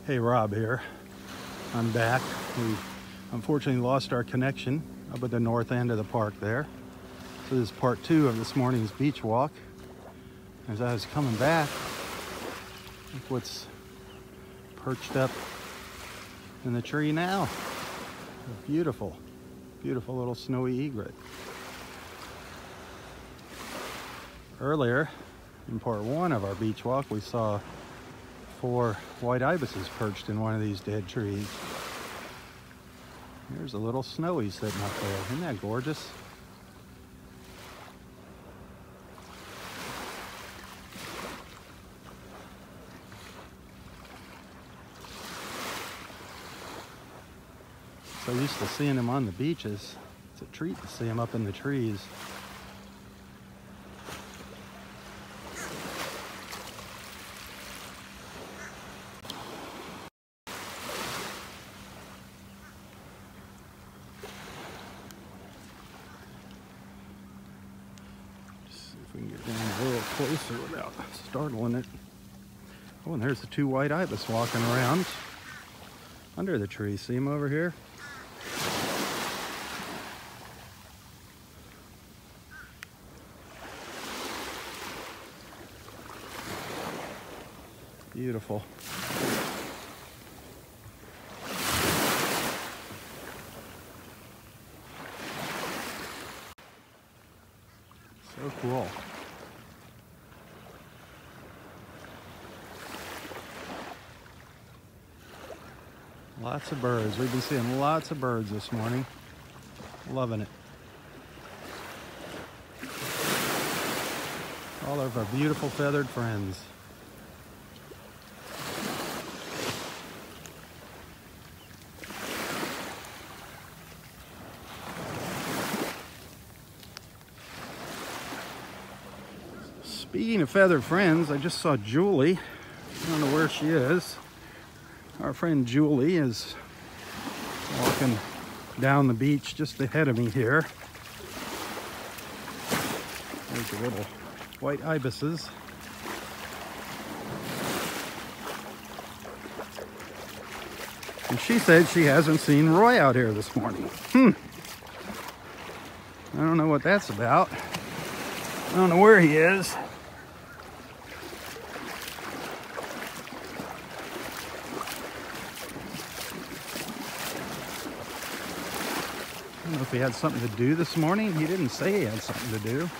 Hey, Rob here. I'm back. We unfortunately lost our connection up at the north end of the park there. So this is part 2 of this morning's beach walk. As I was coming back, look what's perched up in the tree now. A beautiful, beautiful little snowy egret. Earlier, in part 1 of our beach walk, we saw 4 white ibises perched in one of these dead trees. Here's a little snowy sitting up there. Isn't that gorgeous? So used to seeing them on the beaches. It's a treat to see them up in the trees. We can get down a little closer without startling it. Oh, and there's the 2 white ibis walking around under the tree. See them over here? Beautiful. So cool. Lots of birds. We've been seeing lots of birds this morning. Loving it. All of our beautiful feathered friends. Speaking of feathered friends, I just saw Julie. I don't know where she is. Our friend Julie is walking down the beach just ahead of me here. There's the little white ibises. And she said she hasn't seen Roy out here this morning. I don't know what that's about. I don't know where he is. I don't know if he had something to do this morning. He didn't say he had something to do.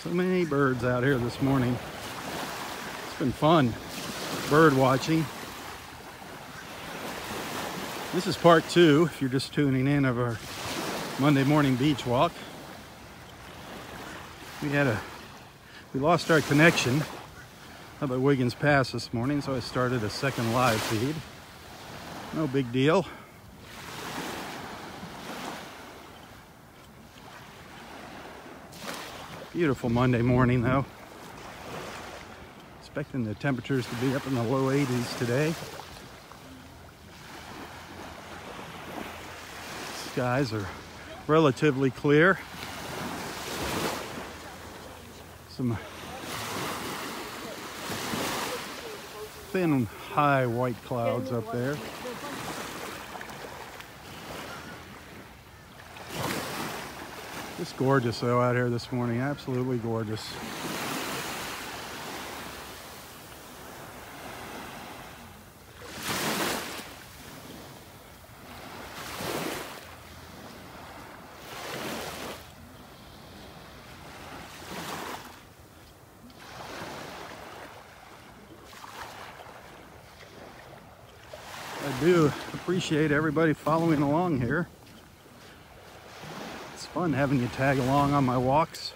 So many birds out here this morning. It's been fun bird watching. This is part 2, if you're just tuning in, of our Monday morning beach walk. We lost our connection up at Wiggins Pass this morning, so I started a second live feed. No big deal. Beautiful Monday morning though. Expecting the temperatures to be up in the low 80s today. Skies are relatively clear. Some thin, high white clouds up there. Just gorgeous though out here this morning, absolutely gorgeous. I do appreciate everybody following along here. It's fun having you tag along on my walks.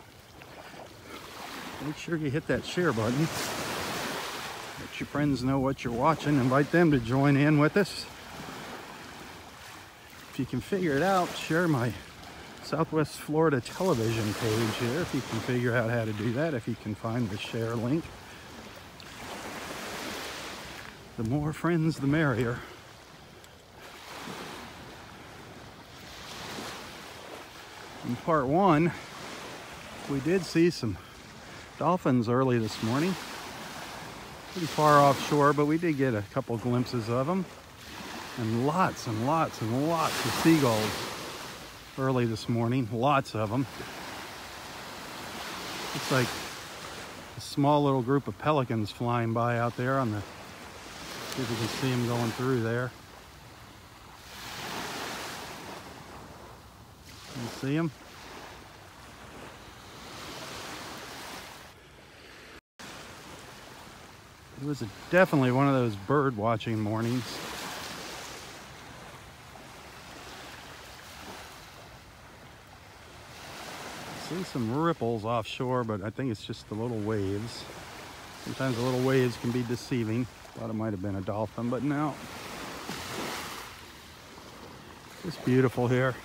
Make sure you hit that share button. Let your friends know what you're watching. Invite them to join in with us. If you can figure it out, share my Southwest Florida television page here. If you can figure out how to do that, if you can find the share link. The more friends, the merrier. In part one, we did see some dolphins early this morning. Pretty far offshore, but we did get a couple glimpses of them. And lots and lots and lots of seagulls early this morning. Lots of them. Looks like a small little group of pelicans flying by out there on the... See if you can see them going through there. You see them? It was definitely one of those bird watching mornings. See some ripples offshore, but I think it's just the little waves. Sometimes the little waves can be deceiving. Thought it might have been a dolphin, but no. It's beautiful here.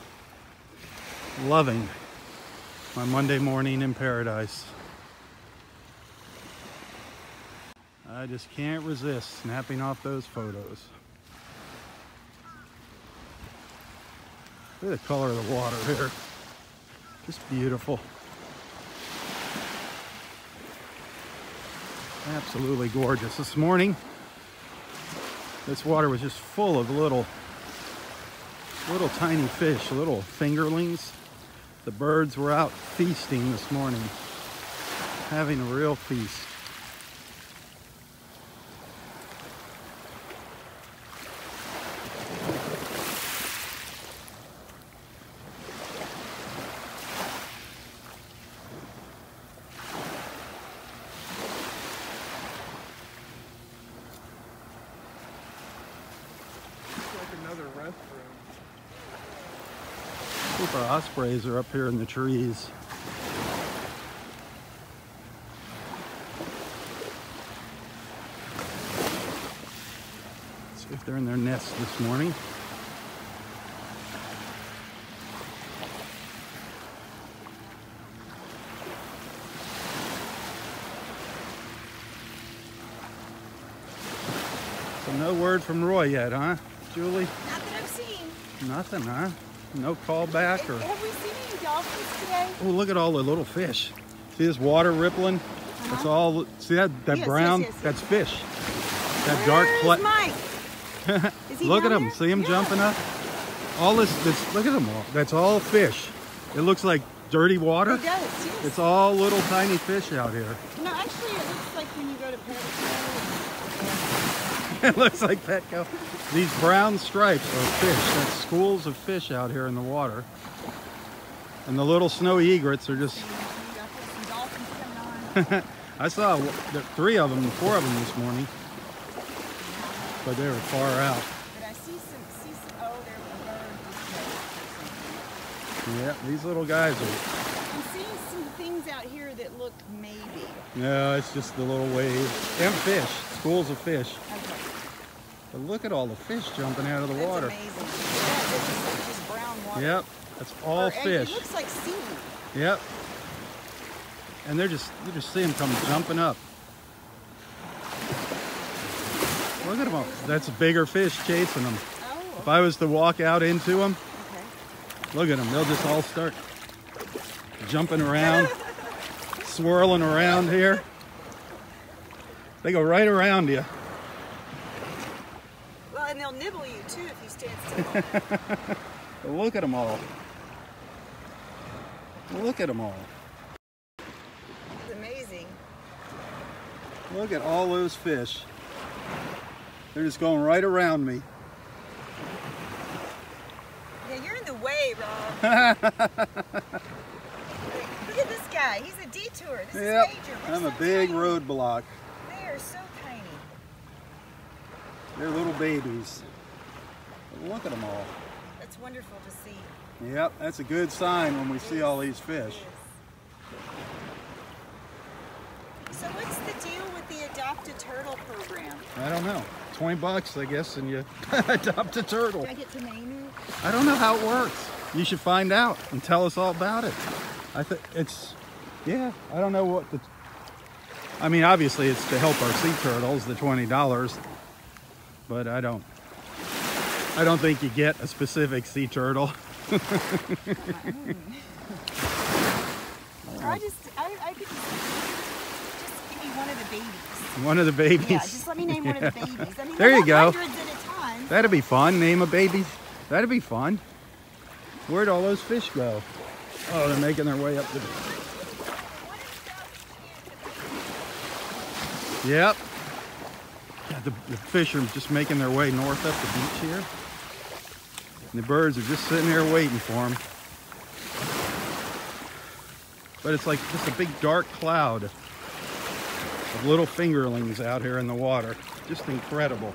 Loving my Monday morning in paradise. I just can't resist snapping off those photos. Look at the color of the water here. Just beautiful. Absolutely gorgeous. This morning, this water was just full of little tiny fish, little fingerlings. The birds were out feasting this morning, having a real feast. Another restroom. Super ospreys are up here in the trees. See if they're in their nest this morning. So no word from Roy yet, huh, Julie? Not that I've seen. Nothing, huh? No call back or... Have we seen any dolphins today? Oh, look at all the little fish. See this water rippling? It's all... See that Yes, brown? yes. That's fish. That dark... Where's Mike? Is he Look at down him. there? See him Yeah. jumping up? All this... Look at them all. That's all fish. It looks like dirty water. It does, yes. It's all little tiny fish out here. No, actually, it looks like when you go to Petco. It looks like Petco. These brown stripes are fish. That's schools of fish out here in the water. And the little snowy egrets are just... Some dolphins coming on. I saw 3 of them, 4 of them this morning. But they were far out. But I see some, oh, there's a bird. Yeah, these little guys are... I'm seeing some things out here that look maybe. No, it's just the little waves. And fish. Schools of fish. Okay. But look at all the fish jumping out of the That's water. amazing. Yeah, this is like just brown water. Yep, that's all fish. It looks like seaweed. Yep. And you just see them come jumping up. Look at them all. That's bigger fish chasing them. Oh, If I was to walk out into them, okay. look at them. They'll just all start jumping around, swirling around here. They go right around you. Well, and they'll nibble you too if you stand still. But look at them all. Look at them all. It's amazing. Look at all those fish. They're just going right around me. Yeah, you're in the way, Rob. Look at this guy. He's a detour. This Yep, is major. We're I'm a so big tiny. roadblock. They are so tiny. They're little babies. Look at them all. That's wonderful to see. Yep, that's a good sign when we see all these fish. So what's the deal with the Adopt a Turtle program? I don't know. $20, I guess, and you adopt a turtle. Do I get to name it? I don't know how it works. You should find out and tell us all about it. I think it's, yeah, I don't know what the, I mean, obviously it's to help our sea turtles, the $20, but I don't think you get a specific sea turtle. Or I could just give me one of the babies. One of the babies? Yeah, just let me name one of the babies. I mean, there you go. hundreds at a time. That'd be fun. Name a baby. That'd be fun. Where'd all those fish go? Oh, they're making their way up the... Yep. Yeah, the fish are just making their way north up the beach here. And the birds are just sitting there waiting for them. But it's like just a big dark cloud of little fingerlings out here in the water. Just incredible.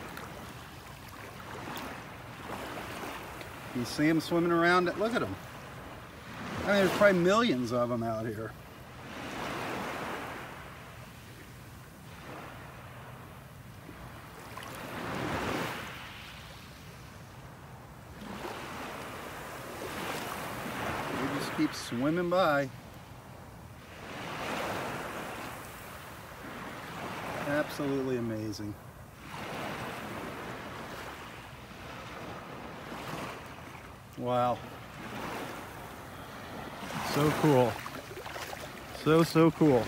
You see them swimming around. Look at them. I mean, there's probably millions of them out here. They just keep swimming by. Absolutely amazing. Wow. So cool. So cool.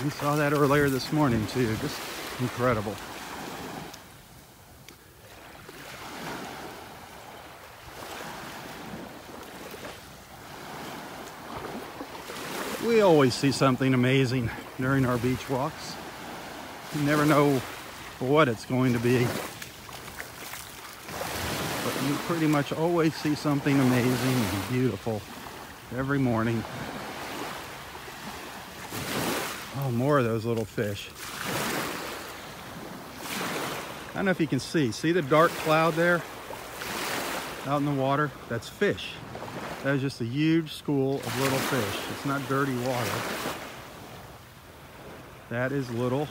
We saw that earlier this morning too. Just incredible. We always see something amazing during our beach walks. You never know what it's going to be. But you pretty much always see something amazing and beautiful every morning. Oh, more of those little fish. I don't know if you can see. See the dark cloud there out in the water? That's fish. That is just a huge school of little fish. It's not dirty water. That is these little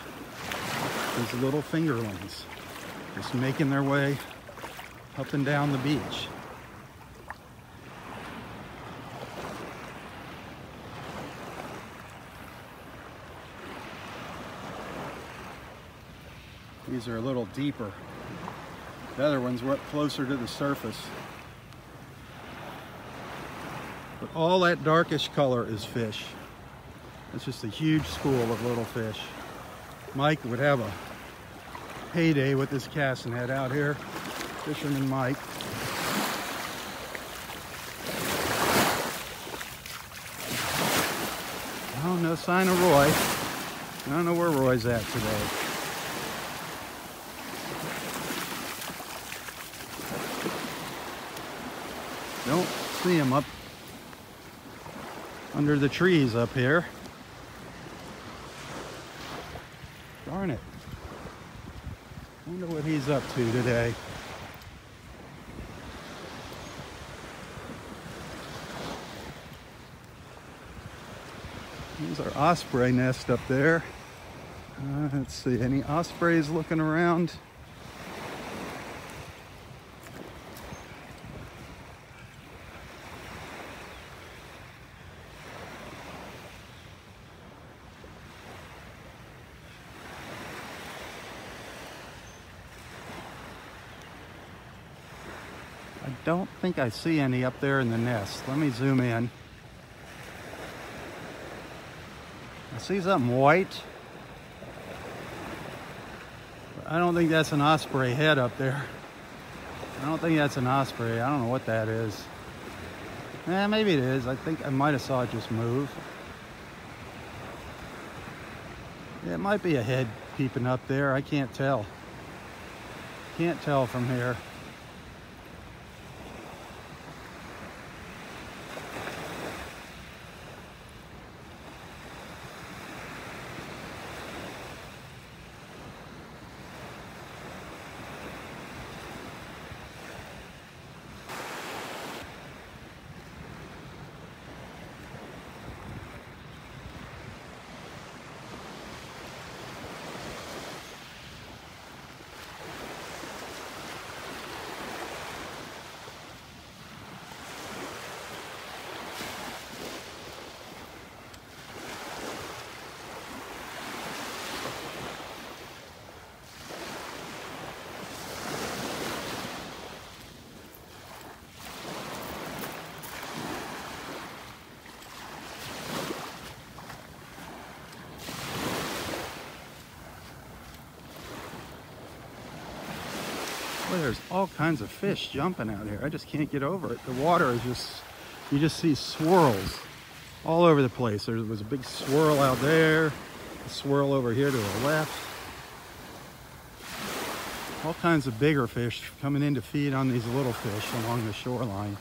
fingerlings just making their way up and down the beach. These are a little deeper. The other ones were up closer to the surface. But all that darkish color is fish. It's just a huge school of little fish. Mike would have a heyday with his cast net out here. Fisherman Mike. Oh, no sign of Roy. I don't know where Roy's at today. Don't see him up under the trees up here. Darn it. Wonder what he's up to today. There's our osprey nest up there. Let's see, any ospreys looking around? I don't think I see any up there in the nest. Let me zoom in. I see something white. I don't think that's an osprey head up there. I don't think that's an osprey. I don't know what that is. Maybe it is. I think I might have saw it just move. Yeah, it might be a head peeping up there. I can't tell. Can't tell from here. Boy, there's all kinds of fish jumping out here. I just can't get over it. The water is just, you just see swirls all over the place. There was a big swirl out there, a swirl over here to the left. All kinds of bigger fish coming in to feed on these little fish along the shoreline.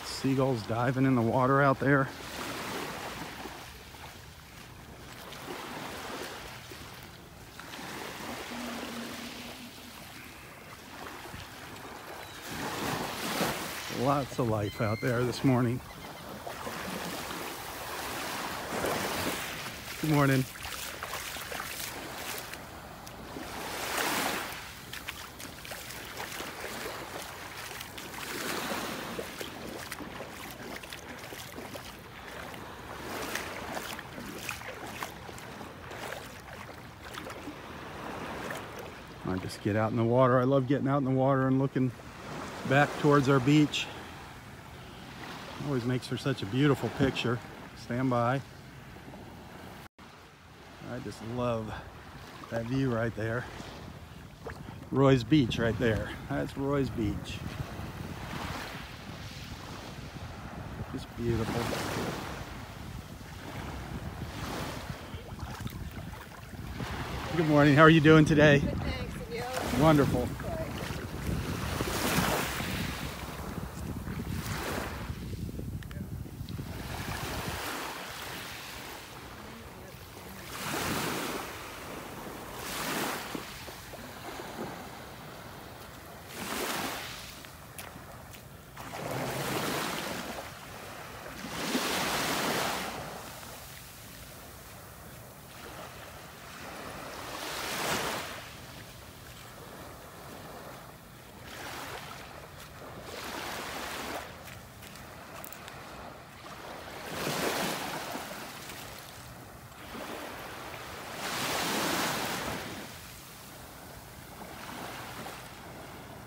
Seagulls diving in the water out there. Lots of life out there this morning. Good morning. I just get out in the water. I love getting out in the water and looking back towards our beach. Always makes for such a beautiful picture. Stand by. I just love that view right there. Roy's Beach right there. That's Roy's Beach. Just beautiful. Good morning. How are you doing today? Good, thanks. And you? Wonderful.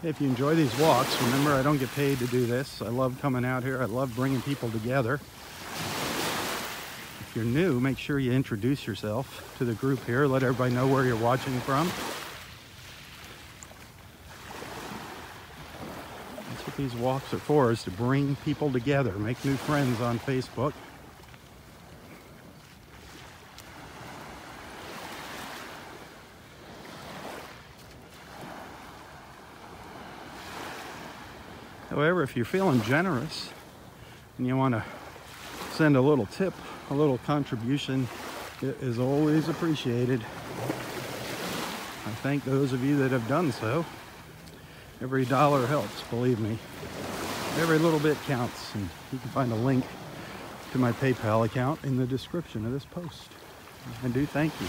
If you enjoy these walks, remember I don't get paid to do this. I love coming out here. I love bringing people together. If you're new, make sure you introduce yourself to the group here. Let everybody know where you're watching from. That's what these walks are for, is to bring people together, make new friends on Facebook. However, if you're feeling generous and you want to send a little tip, a little contribution, it is always appreciated. I thank those of you that have done so. Every dollar helps, believe me. Every little bit counts, and you can find a link to my PayPal account in the description of this post. I do thank you.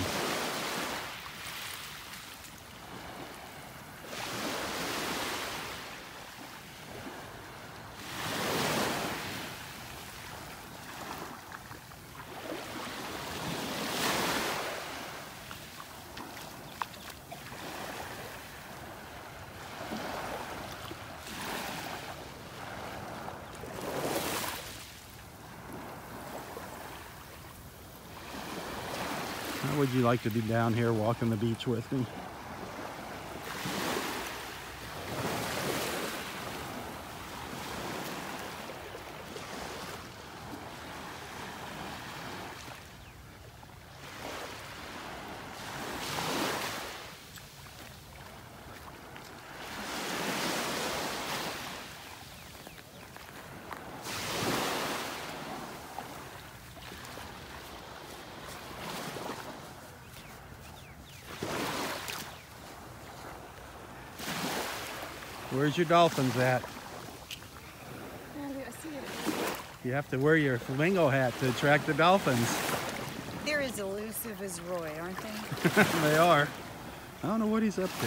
How would you like to be down here walking the beach with me? Where's your dolphins at? I see it. You have to wear your flamingo hat to attract the dolphins. They're as elusive as Roy, aren't they? They are. I don't know what he's up to.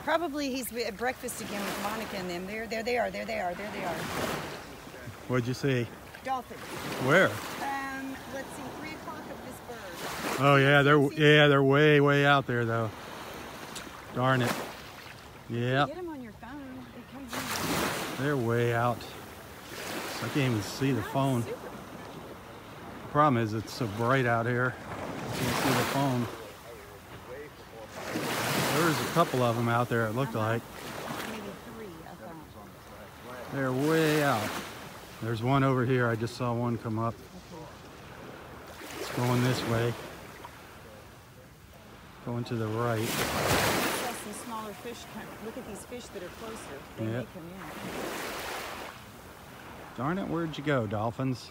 Probably he's at breakfast again with Monica and them. There they are. What'd you see? Dolphins. Where? Let's see, 3 o'clock of this bird. Oh yeah, they're way out there though. Darn it. Yeah. Get them on your phone. It comes in. They're way out. I can't even see the phone. Super. The problem is it's so bright out here. I can't see the phone. There was a couple of them out there, it looked like. Maybe 3, I thought. They're way out. There's one over here. I just saw one come up. It's going this way. Going to the right. Some smaller fish. Look at these fish that are closer. They may come in. Darn it, where'd you go, dolphins?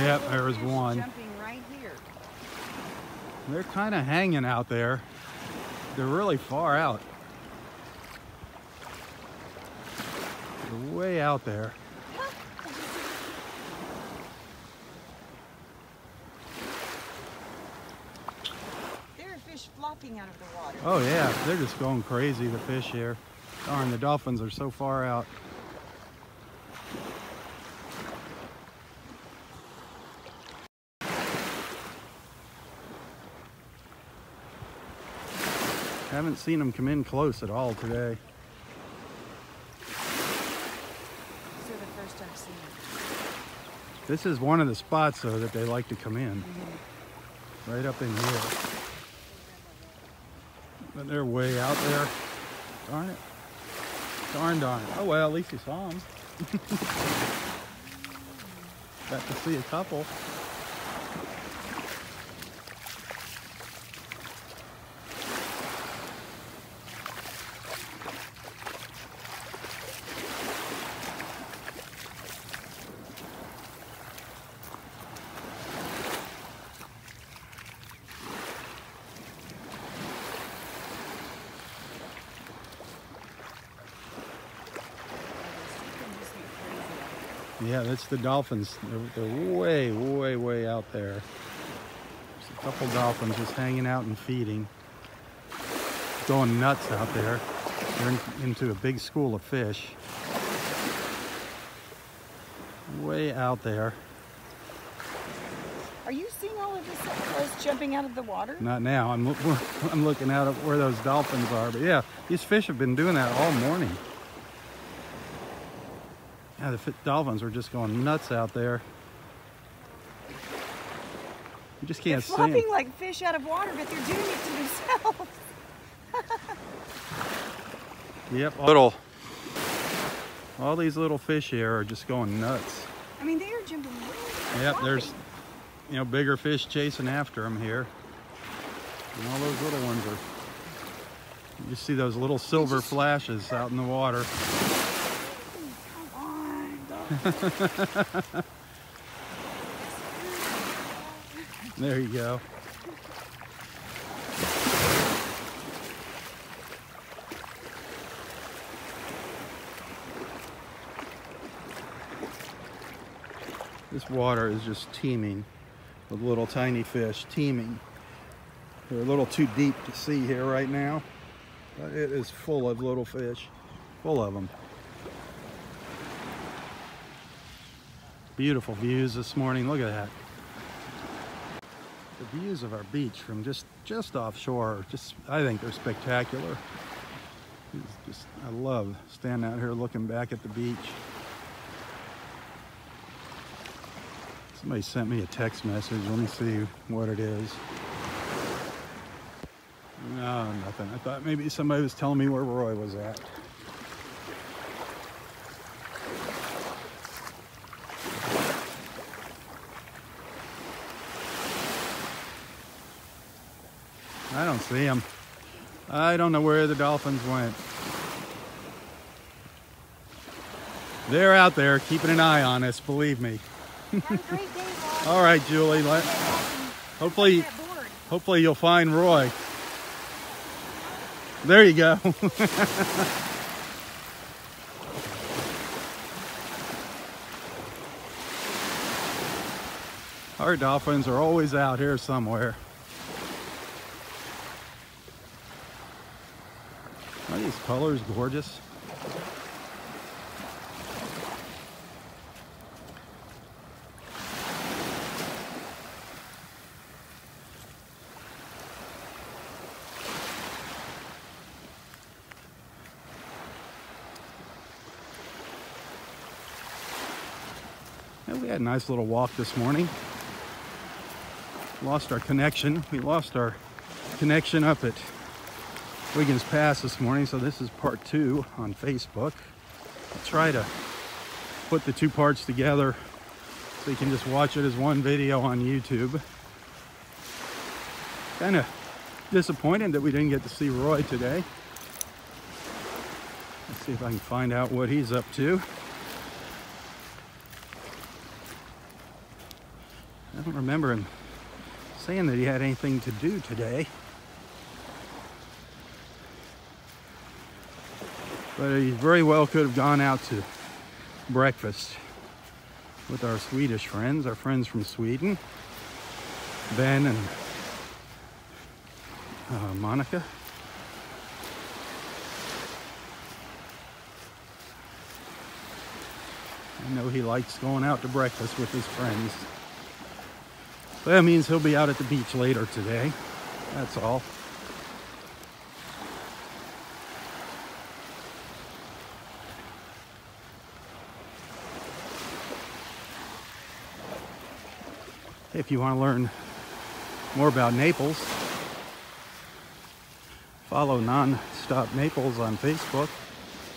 Yep, there was one. Jumping right here. They're kind of hanging out there. They're really far out. They're way out there. There are fish flopping out of the water. Oh yeah, they're just going crazy, the fish here. Darn, the dolphins are so far out. Haven't seen them come in close at all today. These are the first I've seen. This is one of the spots, though, that they like to come in. Right up in here. But they're way out there. Darn it. Darn. Oh, well, at least you saw them. Got to see a couple. Yeah, that's the dolphins. They're way, way, way out there. There's a couple dolphins just hanging out and feeding. Going nuts out there. They're into a big school of fish. Way out there. Are you seeing all of this close jumping out of the water? Not now. I'm looking out at where those dolphins are. But yeah, these fish have been doing that all morning. Yeah, the dolphins were just going nuts out there. You just can't see them. They're flopping like fish out of water, but they're doing it to themselves. Yep, all these little fish here are just going nuts. I mean, they are jumping really Yep, flopping. there's, bigger fish chasing after them here. And all those little ones are, you just see those little silver flashes out in the water. There you go. This water is just teeming with little tiny fish, teeming. They're a little too deep to see here right now, but it is full of little fish, full of them. Beautiful views this morning. Look at that. The views of our beach from just offshore, I think they're spectacular. I love standing out here looking back at the beach. Somebody sent me a text message. Let me see what it is. No, nothing. I thought maybe somebody was telling me where Roy was at. I don't see them. I don't know where the dolphins went. They're out there keeping an eye on us, believe me. Have a great day, Rob. All right, Julie. Hopefully you'll find Roy. There you go. Our dolphins are always out here somewhere. Are these colors gorgeous? Well, we had a nice little walk this morning. Lost our connection. We lost our connection up at Wiggins Pass this morning, so this is part 2 on Facebook. I'll try to put the 2 parts together so you can just watch it as one video on YouTube. Kind of disappointed that we didn't get to see Roy today. Let's see if I can find out what he's up to. I don't remember him saying that he had anything to do today. But he very well could have gone out to breakfast with our Swedish friends, our friends from Sweden, Ben and Monica. I know he likes going out to breakfast with his friends. So that means he'll be out at the beach later today. That's all. If you want to learn more about Naples, follow Nonstop Naples on Facebook,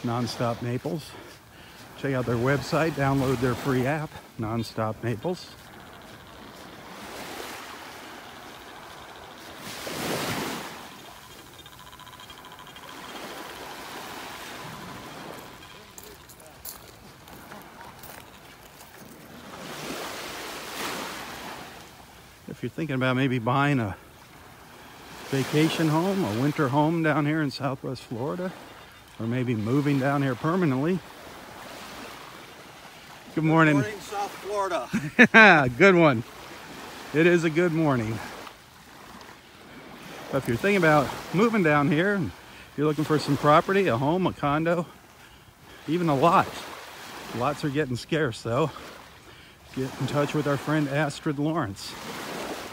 Nonstop Naples. Check out their website, download their free app, Nonstop Naples. If you're thinking about maybe buying a vacation home, a winter home down here in Southwest Florida, or maybe moving down here permanently. Good morning. Good morning, South Florida. Good one. It is a good morning. But if you're thinking about moving down here, and you're looking for some property, a home, a condo, even a lot. Lots are getting scarce though. Get in touch with our friend Astrid Lawrence.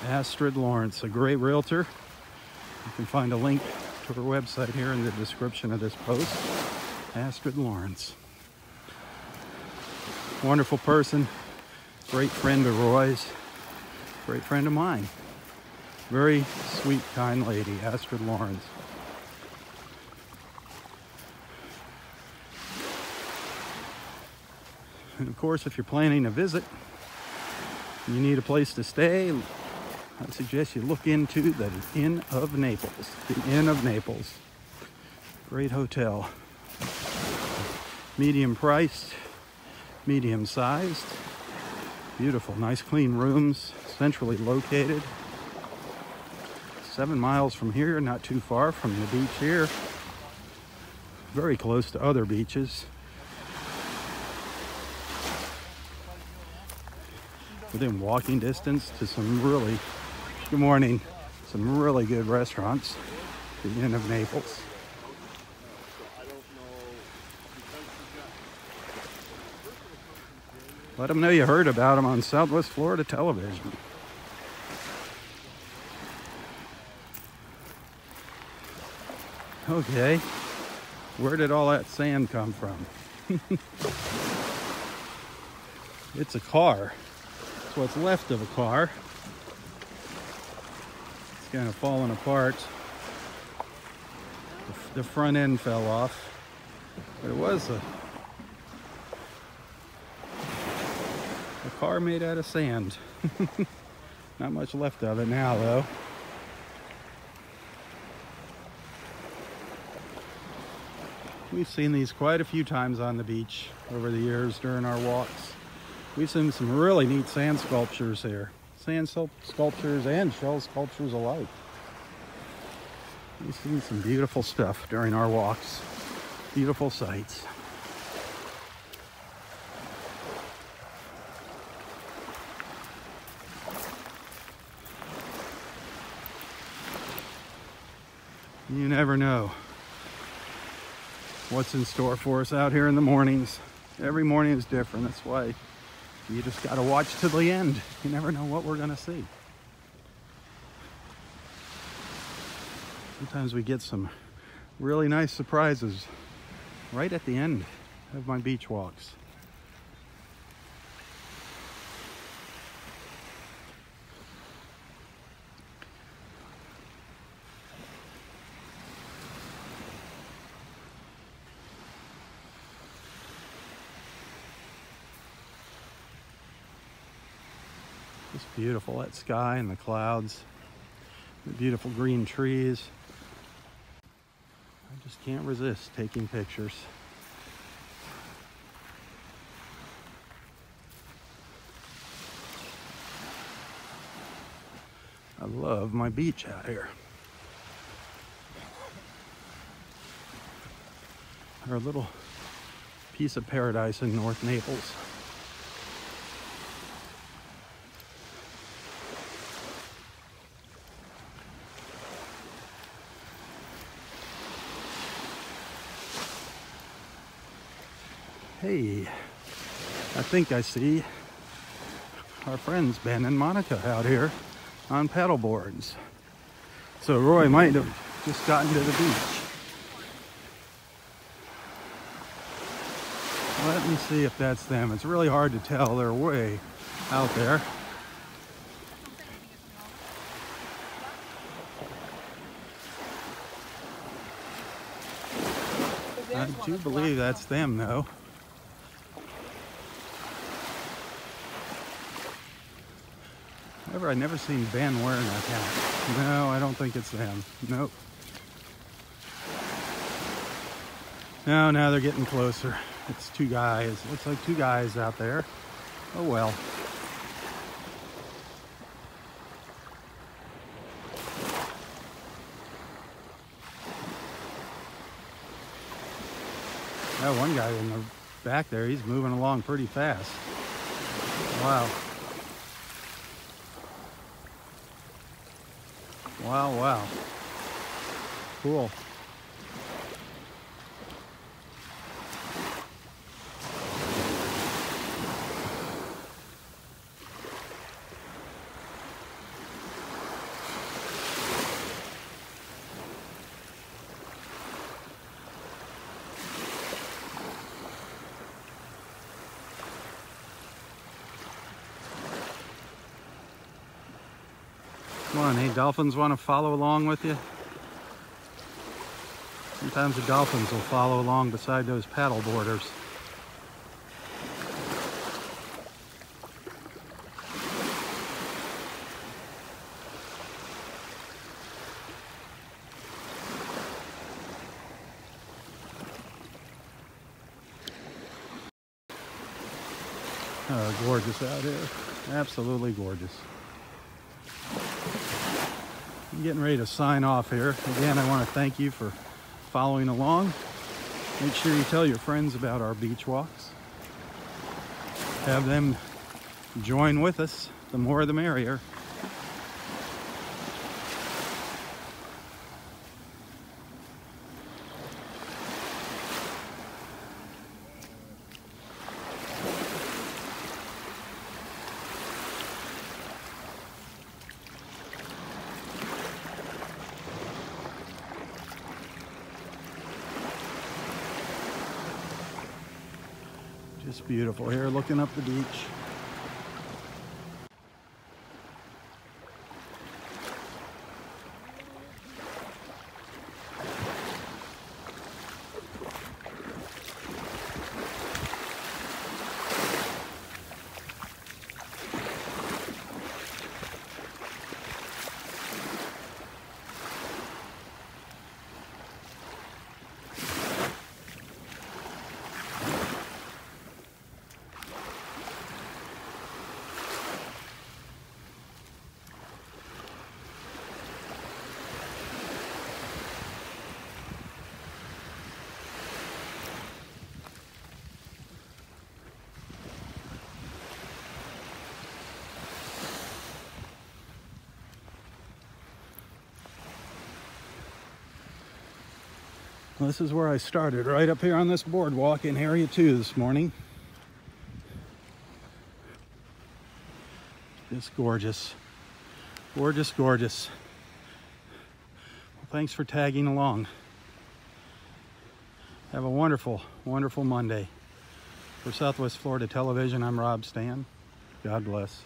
Astrid Lawrence, a great realtor. You can find a link to her website here in the description of this post. Astrid Lawrence. Wonderful person, great friend of Roy's, great friend of mine. Very sweet, kind lady, Astrid Lawrence. And of course, if you're planning a visit, you need a place to stay, I suggest you look into the Inn of Naples. The Inn of Naples. Great hotel. Medium priced, medium sized. Beautiful, nice clean rooms, centrally located. 7 miles from here, not too far from the beach here. Very close to other beaches. Within walking distance to some really, good morning, some really good restaurants. The Inn of Naples. Let them know you heard about them on Southwest Florida television. Okay, where did all that sand come from? It's a car. It's what's left of a car. It's kind of falling apart. The front end fell off, but it was a car made out of sand. Not much left of it now, though. We've seen these quite a few times on the beach over the years during our walks. We've seen some really neat sand sculptures here. Sand sculptures and shell sculptures alike. We've seen some beautiful stuff during our walks. Beautiful sights. You never know what's in store for us out here in the mornings. Every morning is different. That's why you just got to watch to the end. You never know what we're going to see. Sometimes we get some really nice surprises right at the end of my beach walks. Just beautiful, that sky and the clouds, the beautiful green trees. I just can't resist taking pictures. I love my beach out here. Our little piece of paradise in North Naples. Hey, I think I see our friends Ben and Monica out here on paddle boards. So Roy might have just gotten to the beach. Let me see if that's them. It's really hard to tell. They're way out there. I do believe that's them though. However, I've never seen Ben wearing that hat. No, I don't think it's them. Nope. No, now they're getting closer. It's two guys. Looks like two guys out there. Oh well. That one guy in the back there, he's moving along pretty fast. Wow. Wow, wow. Cool. Come on, hey, dolphins want to follow along with you? Sometimes the dolphins will follow along beside those paddle boarders. Oh, gorgeous out here. Absolutely gorgeous. I'm getting ready to sign off here. Again, I want to thank you for following along. Make sure you tell your friends about our beach walks. Have them join with us. The more the merrier. Just beautiful here, looking up the beach. Well, this is where I started, right up here on this boardwalk in Area 2 this morning. Just gorgeous. Gorgeous, gorgeous. Well, thanks for tagging along. Have a wonderful, wonderful Monday. For Southwest Florida Television, I'm Robb Stan. God bless.